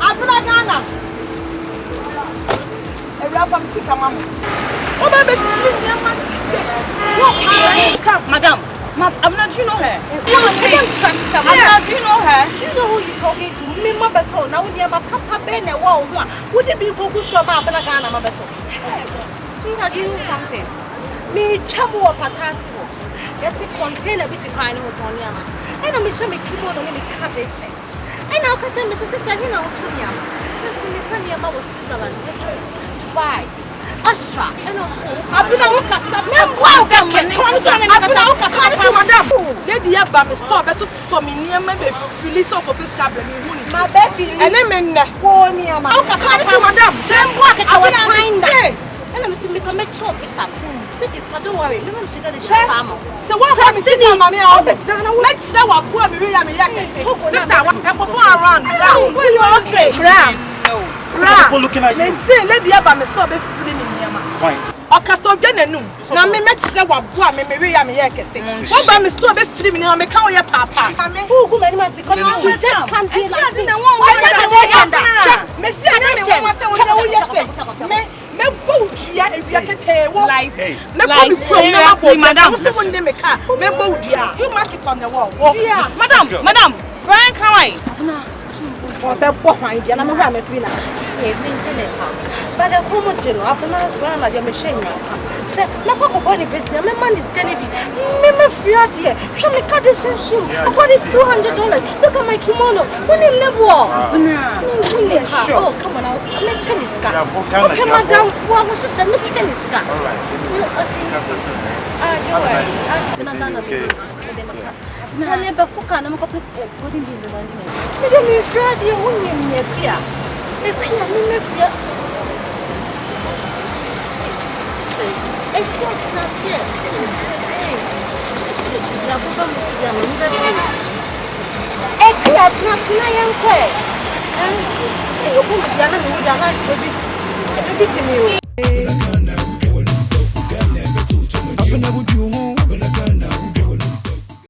Abena Ghana. From Sikama. Oh, baby, Madam, Abena, do you know her? Abena, do you know her? Do you know who you're talking to? Me, Mabato. Now, we have a papa Ben and one. Would it be good to Abena Ghana, Mabato? Sweetheart, do you know something? Me, Chamu or Patasimo. That's a container with the kind of Tonyama. And I'm sure me keep on me cabbage. And I'll catch Mrs. Sister, you know, Tonyama. That's when you can hear about Switzerland. Why? Astra. Abena woka stop. Welcome. Madam. Lady Abba me stop beto for me near me be feel so for this cabin me hu ni. My baby. Ene me nne. Wo ni ama. Madam. I will find that. And I'm to make sure it's up. Tickets, but don't worry. No one should get the farm. So what have you seen, Mammy? Let's say what go and me sister, and perform around. Okay. People looking at you. They say, Lady Abba me stop be free me niama. Why? Okaso dwenenu. Na me say what boa me ya me ye kese. What ba me stop be free me niama me kan ye papa. Who go many months because you just can't be like this. Me see na me wan say wo ye say. Me go dia ewia tete wo. Me go be from me for madam. Me say one day me car. Me go dia. You mark it on the wall. Yeah. Madam, Brian Kawai. But the poor idea, I'm not a free. But the home of Abena, the machine. Say, Lapa body business, my money is going to be. Me fear, dear. Show me cut this shoe. What is $200? Look at my kimono. When you live walk. Oh, come on out. Let Chinese car. Okay, madam, for what she said, let Chinese car. All right. I never forgot. I'm going to put in the money. You don't mean Friday, you won't need me. I can't not yet. I can't not see my uncle. You can be a little bit.